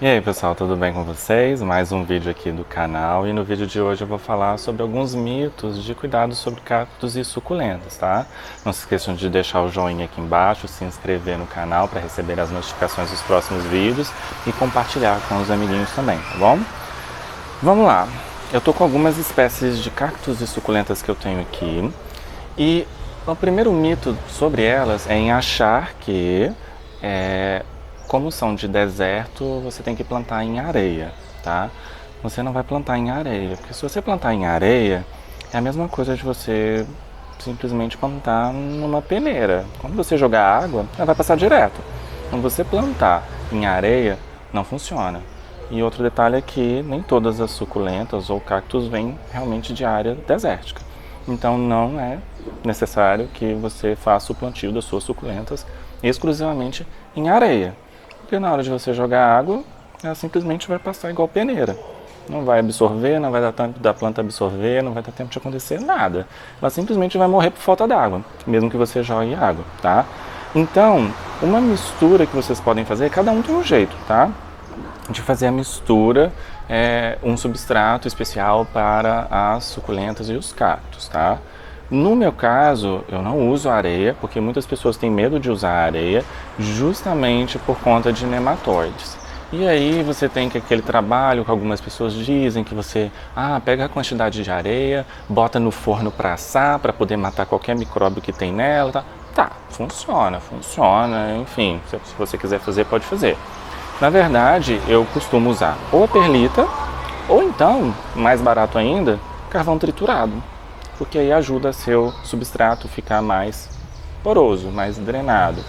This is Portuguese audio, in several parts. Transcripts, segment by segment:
E aí pessoal, tudo bem com vocês? Mais um vídeo aqui do canal e no vídeo de hoje eu vou falar sobre alguns mitos de cuidado sobre cactos e suculentas, tá? Não se esqueçam de deixar o joinha aqui embaixo, se inscrever no canal para receber as notificações dos próximos vídeos e compartilhar com os amiguinhos também, tá bom? Vamos lá, eu tô com algumas espécies de cactos e suculentas que eu tenho aqui e o primeiro mito sobre elas é em achar que como são de deserto, você tem que plantar em areia, tá? Você não vai plantar em areia, porque se você plantar em areia, é a mesma coisa de você simplesmente plantar numa peneira. Quando você jogar água, ela vai passar direto. Quando você plantar em areia, não funciona. E outro detalhe é que nem todas as suculentas ou cactos vêm realmente de área desértica. Então não é necessário que você faça o plantio das suas suculentas exclusivamente em areia. Porque na hora de você jogar água, ela simplesmente vai passar igual peneira. Não vai absorver, não vai dar tempo da planta absorver, não vai dar tempo de acontecer nada. Ela simplesmente vai morrer por falta d'água, mesmo que você jogue água, tá? Então, uma mistura que vocês podem fazer, cada um tem um jeito, tá? De fazer a mistura, um substrato especial para as suculentas e os cactos, tá? No meu caso, eu não uso areia, porque muitas pessoas têm medo de usar areia, justamente por conta de nematóides. E aí você tem aquele trabalho que algumas pessoas dizem que você pega a quantidade de areia, bota no forno para assar, para poder matar qualquer micróbio que tem nela, tá? Tá, funciona, enfim, se você quiser fazer, pode fazer. Na verdade, eu costumo usar ou a perlita, ou então, mais barato ainda, carvão triturado. Porque aí ajuda seu substrato ficar mais poroso, mais drenado,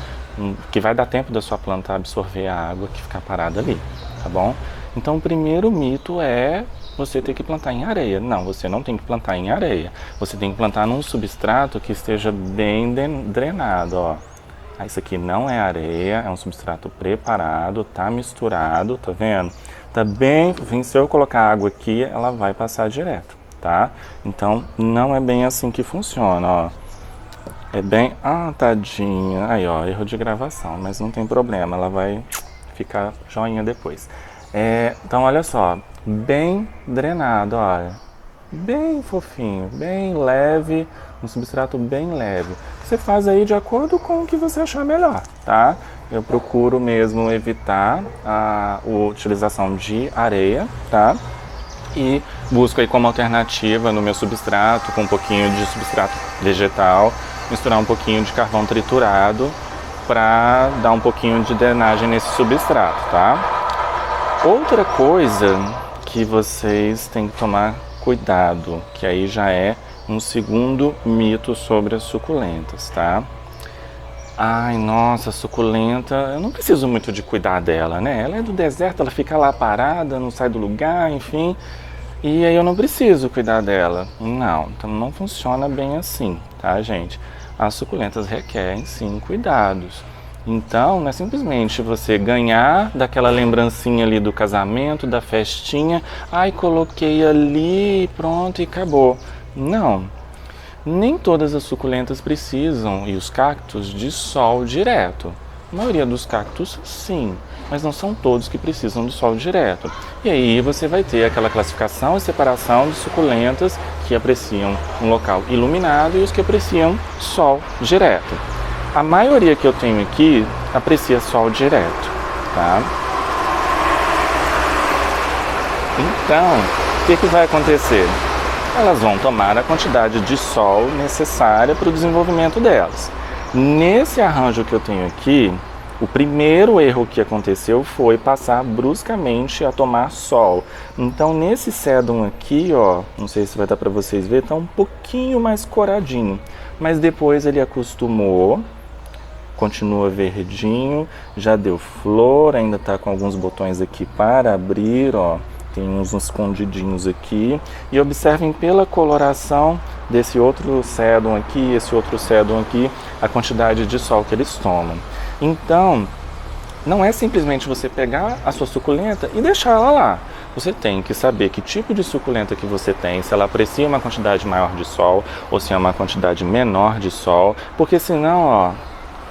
que vai dar tempo da sua planta absorver a água que ficar parada ali, tá bom? Então o primeiro mito é você ter que plantar em areia. Não, você não tem que plantar em areia. Você tem que plantar num substrato que esteja bem drenado, ó. Isso aqui não é areia, é um substrato preparado, tá misturado, tá vendo? Tá bem, se eu colocar água aqui, ela vai passar direto, tá? Então, não é bem assim que funciona, ó. É bem... tadinha. Aí, ó, erro de gravação, mas não tem problema, ela vai ficar joinha depois. Então, olha só, bem drenado, olha. Bem fofinho, bem leve, um substrato bem leve. Você faz aí de acordo com o que você achar melhor, tá? Eu procuro mesmo evitar a utilização de areia, tá? E busco aí como alternativa no meu substrato, com um pouquinho de substrato vegetal, misturar um pouquinho de carvão triturado para dar um pouquinho de drenagem nesse substrato, tá? Outra coisa que vocês têm que tomar cuidado, que aí já é um segundo mito sobre as suculentas, tá? Ai, nossa, suculenta, eu não preciso muito de cuidar dela, né? Ela é do deserto, ela fica lá parada, não sai do lugar, enfim. E aí eu não preciso cuidar dela. Não, então não funciona bem assim, tá, gente? As suculentas requerem, sim, cuidados. Então, não é simplesmente você ganhar daquela lembrancinha ali do casamento, da festinha, coloquei ali, pronto e acabou. Não. Nem todas as suculentas precisam, e os cactos, de sol direto. A maioria dos cactos, sim, mas não são todos que precisam do sol direto. E aí você vai ter aquela classificação e separação de suculentas que apreciam um local iluminado e os que apreciam sol direto. A maioria que eu tenho aqui aprecia sol direto, tá? Então, o que vai acontecer? Elas vão tomar a quantidade de sol necessária para o desenvolvimento delas. Nesse arranjo que eu tenho aqui, o primeiro erro que aconteceu foi passar bruscamente a tomar sol. Então nesse sedum aqui, ó, não sei se vai dar para vocês verem, tá um pouquinho mais coradinho. Mas depois ele acostumou, continua verdinho, já deu flor, ainda tá com alguns botões aqui para abrir, ó. Tem uns escondidinhos aqui. E observem pela coloração desse outro sedum aqui, esse outro sedum aqui, a quantidade de sol que eles tomam. Então, não é simplesmente você pegar a sua suculenta e deixar ela lá. Você tem que saber que tipo de suculenta que você tem, se ela aprecia uma quantidade maior de sol ou se é uma quantidade menor de sol, porque senão, ó,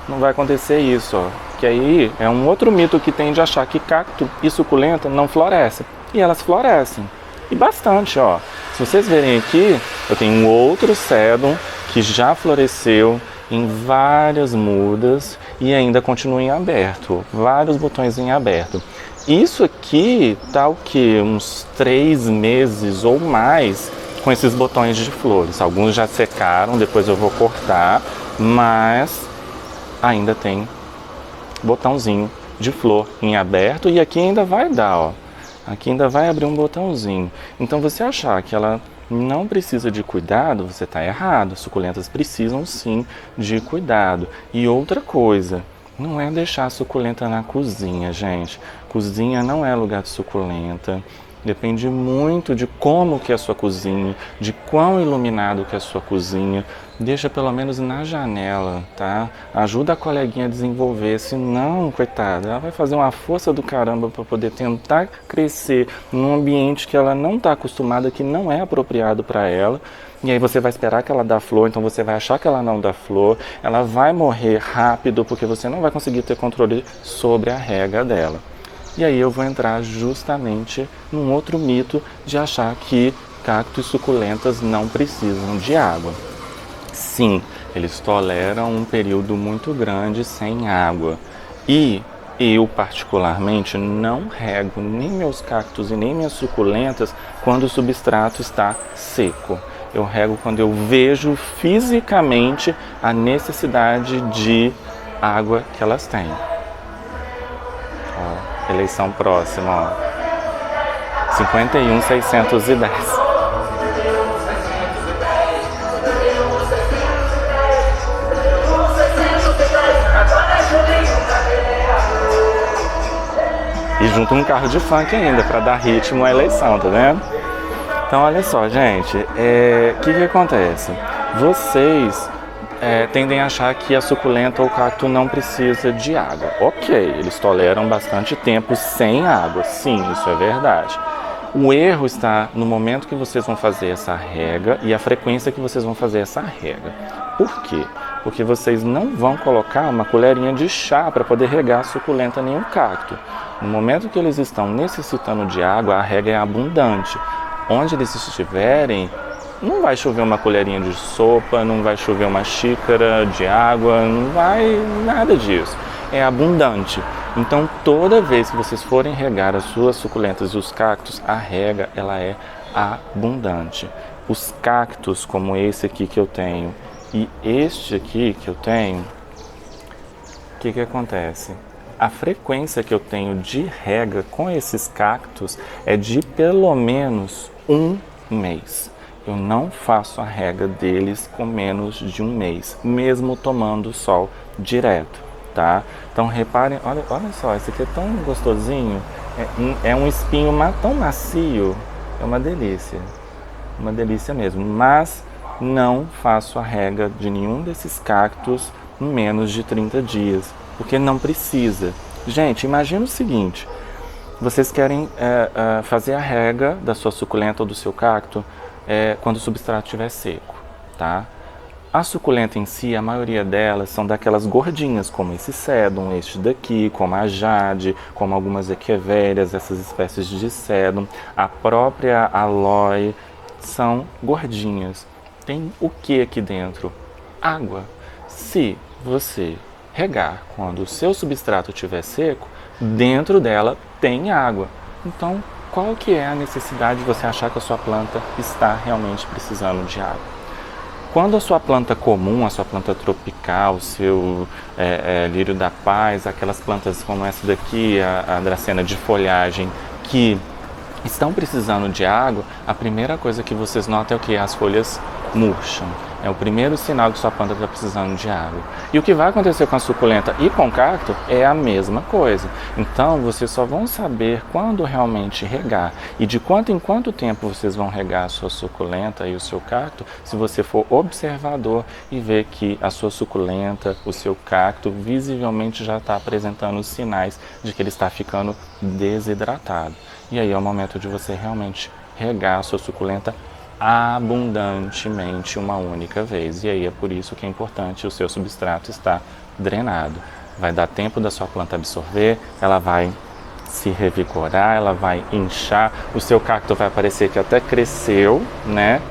não vai acontecer isso, ó. Que aí é um outro mito que tem de achar que cacto e suculenta não florescem. E elas florescem. E bastante, ó. Se vocês verem aqui, eu tenho um outro sedum que já floresceu em várias mudas e ainda continua em aberto. Vários botões em aberto. Isso aqui tá o que? Uns 3 meses ou mais com esses botões de flores. Alguns já secaram, depois eu vou cortar, mas ainda tem botãozinho de flor em aberto e aqui ainda vai dar, ó. Aqui ainda vai abrir um botãozinho. Então você achar que ela não precisa de cuidado, você está errado. Suculentas precisam sim de cuidado. E outra coisa, não é deixar a suculenta na cozinha, gente. Cozinha não é lugar de suculenta. Depende muito de como que é a sua cozinha, de quão iluminado que é a sua cozinha. Deixa pelo menos na janela, tá? Ajuda a coleguinha a desenvolver, senão, coitada, ela vai fazer uma força do caramba para poder tentar crescer num ambiente que ela não está acostumada, que não é apropriado para ela. E aí você vai esperar que ela dá flor, então você vai achar que ela não dá flor, ela vai morrer rápido porque você não vai conseguir ter controle sobre a rega dela. E aí eu vou entrar justamente num outro mito de achar que cactos e suculentas não precisam de água. Sim, eles toleram um período muito grande sem água. E eu, particularmente, não rego nem meus cactos e nem minhas suculentas quando o substrato está seco. Eu rego quando eu vejo fisicamente a necessidade de água que elas têm. Ó, eleição próxima, ó. 51.610. E junto um carro de funk ainda, para dar ritmo à eleição, tá vendo? Então, olha só, gente, que acontece? Vocês tendem a achar que a suculenta ou o cacto não precisa de água. Ok, eles toleram bastante tempo sem água, sim, isso é verdade. O erro está no momento que vocês vão fazer essa rega e a frequência que vocês vão fazer essa rega. Por quê? Porque vocês não vão colocar uma colherinha de chá para poder regar a suculenta nem o cacto. No momento que eles estão necessitando de água, a rega é abundante. Onde eles estiverem, não vai chover uma colherinha de sopa, não vai chover uma xícara de água, não vai nada disso. É abundante. Então, toda vez que vocês forem regar as suas suculentas e os cactos, a rega ela é abundante. Os cactos, como esse aqui que eu tenho e este aqui que eu tenho, o que acontece? A frequência que eu tenho de rega com esses cactos é de pelo menos um mês. Eu não faço a rega deles com menos de um mês, mesmo tomando sol direto, tá? Então reparem, olha só, esse aqui é tão gostosinho, é um espinho tão macio, é uma delícia mesmo, mas não faço a rega de nenhum desses cactos em menos de 30 dias, porque não precisa. Gente, imagina o seguinte, vocês querem fazer a rega da sua suculenta ou do seu cacto quando o substrato estiver seco, tá? A suculenta em si, a maioria delas são daquelas gordinhas, como esse sedum, este daqui, como a jade, como algumas equevérias, essas espécies de sedum, a própria aloe, são gordinhas. Tem o que aqui dentro? Água. Se você regar quando o seu substrato estiver seco, dentro dela tem água. Então, qual que é a necessidade de você achar que a sua planta está realmente precisando de água? Quando a sua planta comum, a sua planta tropical, o seu lírio da paz, aquelas plantas como essa daqui, a dracena de folhagem, que estão precisando de água, a primeira coisa que vocês notam é o que? As folhas murcham. É o primeiro sinal que sua planta está precisando de água. E o que vai acontecer com a suculenta e com o cacto é a mesma coisa. Então, vocês só vão saber quando realmente regar e de quanto em quanto tempo vocês vão regar a sua suculenta e o seu cacto, se você for observador e ver que a sua suculenta, o seu cacto, visivelmente já está apresentando os sinais de que ele está ficando desidratado. E aí é o momento de você realmente regar a sua suculenta abundantemente uma única vez. E aí é por isso que é importante o seu substrato estar drenado. Vai dar tempo da sua planta absorver, ela vai se revigorar, ela vai inchar, o seu cacto vai parecer que até cresceu, né?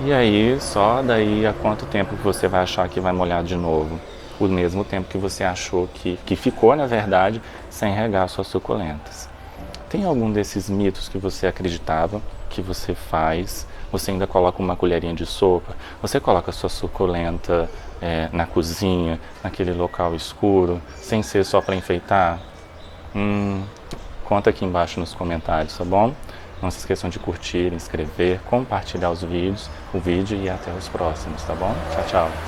E aí, só daí a quanto tempo você vai achar que vai molhar de novo? O mesmo tempo que você achou que ficou, na verdade, sem regar suas suculentas. Tem algum desses mitos que você acreditava que você faz? Você ainda coloca uma colherinha de sopa? Você coloca sua suculenta na cozinha, naquele local escuro, sem ser só para enfeitar? Conta aqui embaixo nos comentários, tá bom? Não se esqueçam de curtir, inscrever, compartilhar o vídeo e até os próximos, tá bom? Tchau, tchau!